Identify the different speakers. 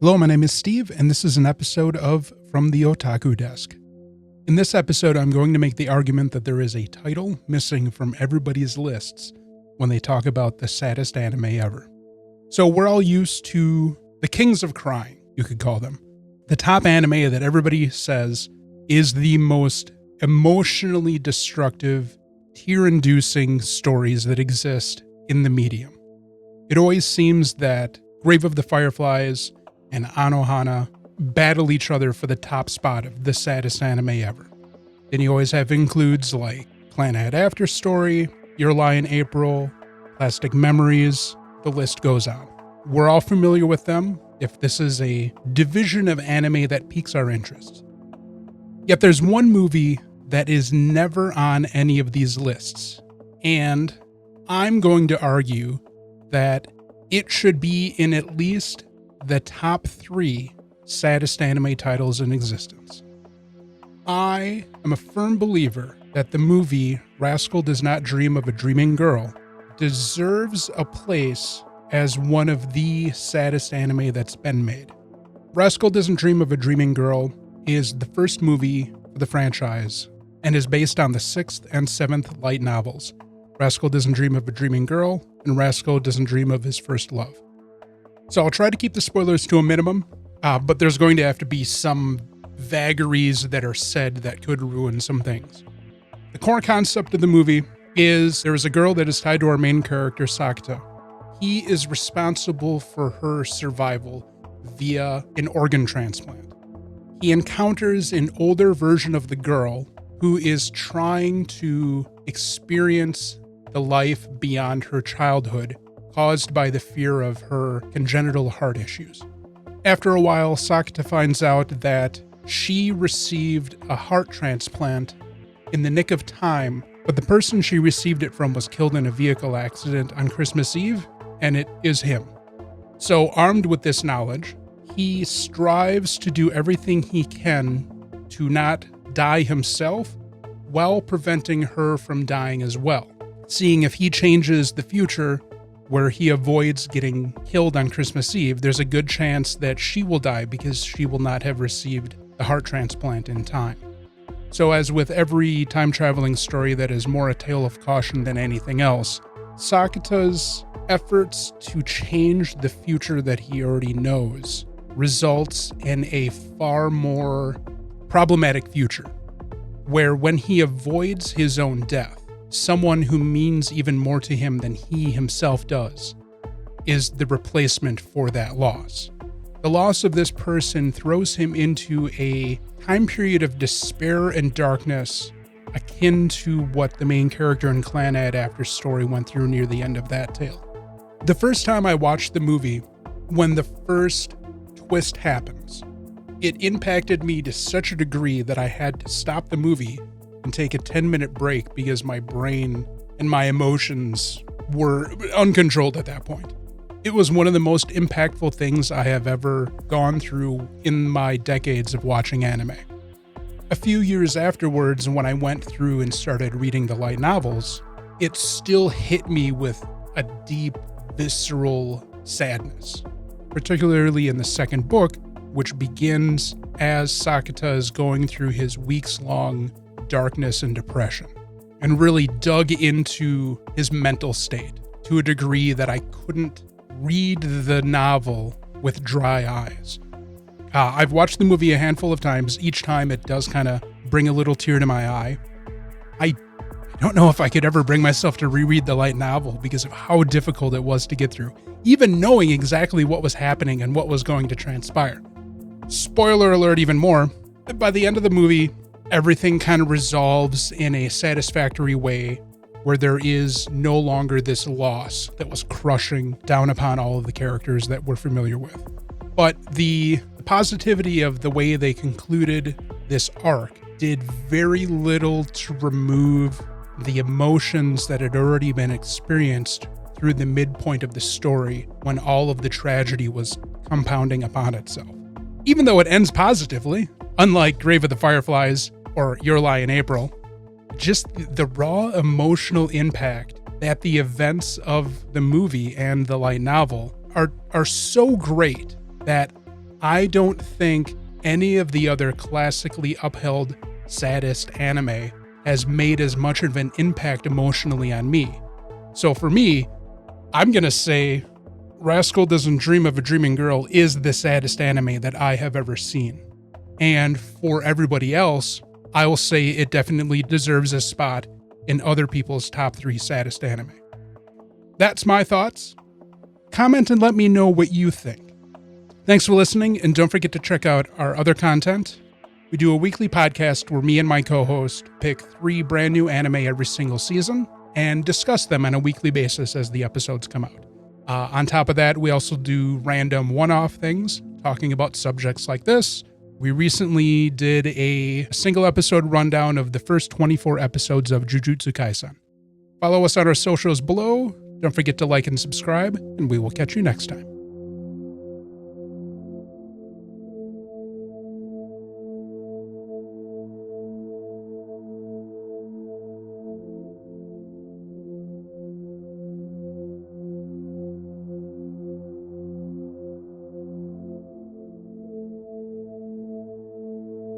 Speaker 1: Hello, my name is Steve, and this is an episode of From The Otaku Desk. In this episode, I'm going to make the argument that there is a title missing from everybody's lists when they talk about the saddest anime ever. So we're all used to the kings of crying, you could call them. The top anime that everybody says is the most emotionally destructive, tear-inducing stories that exist in the medium. It always seems that Grave of the Fireflies and Anohana battle each other for the top spot of the saddest anime ever. Then you always have includes like Clannad After Story, Your Lie in April, Plastic Memories, the list goes on. We're all familiar with them if this is a division of anime that piques our interest. Yet there's one movie that is never on any of these lists, and I'm going to argue that it should be in at least the top 3 saddest anime titles in existence. I am a firm believer that the movie Rascal Does Not Dream of a Dreaming Girl deserves a place as one of the saddest anime that's been made. Rascal Doesn't Dream of a Dreaming Girl is the first movie for the franchise and is based on the 6th and 7th light novels, Rascal Doesn't Dream of a Dreaming Girl and Rascal Doesn't Dream of His First Love. So I'll try to keep the spoilers to a minimum, but there's going to have to be some vagaries that are said that could ruin some things. The core concept of the movie is there is a girl that is tied to our main character, Sakata. He is responsible for her survival via an organ transplant. He encounters an older version of the girl who is trying to experience the life beyond her childhood, caused by the fear of her congenital heart issues. After a while, Sakata finds out that she received a heart transplant in the nick of time, but the person she received it from was killed in a vehicle accident on Christmas Eve, and it is him. So armed with this knowledge, he strives to do everything he can to not die himself while preventing her from dying as well. Seeing if he changes the future where he avoids getting killed on Christmas Eve, there's a good chance that she will die because she will not have received the heart transplant in time. So as with every time-traveling story that is more a tale of caution than anything else, Sakata's efforts to change the future that he already knows results in a far more problematic future, where when he avoids his own death, someone who means even more to him than he himself does is the replacement for that loss. The loss of this person throws him into a time period of despair and darkness akin to what the main character in Clannad After Story went through near the end of that tale. The first time I watched the movie, when the first twist happens, it impacted me to such a degree that I had to stop the movie and take a 10-minute break because my brain and my emotions were uncontrolled at that point. It was one of the most impactful things I have ever gone through in my decades of watching anime. A few years afterwards, when I went through and started reading the light novels, it still hit me with a deep, visceral sadness, particularly in the second book, which begins as Sakata is going through his weeks-long darkness and depression, and really dug into his mental state to a degree that I couldn't read the novel with dry eyes. I've watched the movie a handful of times. Each time it does kind of bring a little tear to my eye. I don't know if I could ever bring myself to reread the light novel because of how difficult it was to get through, even knowing exactly what was happening and what was going to transpire. Spoiler alert even more, by the end of the movie, everything kind of resolves in a satisfactory way where there is no longer this loss that was crushing down upon all of the characters that we're familiar with. But the positivity of the way they concluded this arc did very little to remove the emotions that had already been experienced through the midpoint of the story when all of the tragedy was compounding upon itself. Even though it ends positively, unlike Grave of the Fireflies or Your Lie in April, just the raw emotional impact that the events of the movie and the light novel are so great that I don't think any of the other classically upheld Saddest anime has made as much of an impact emotionally on me. So for me, I'm going to say Rascal Doesn't Dream of a Dreaming Girl is the saddest anime that I have ever seen. And for everybody else, I will say it definitely deserves a spot in other people's top 3 saddest anime. That's my thoughts. Comment and let me know what you think. Thanks for listening, and don't forget to check out our other content. We do a weekly podcast where me and my co-host pick 3 brand new anime every single season and discuss them on a weekly basis as the episodes come out. On top of that, we also do random one-off things, talking about subjects like this. We recently did a single episode rundown of the first 24 episodes of Jujutsu Kaisen. Follow us on our socials below. Don't forget to like and subscribe, and we will catch you next time.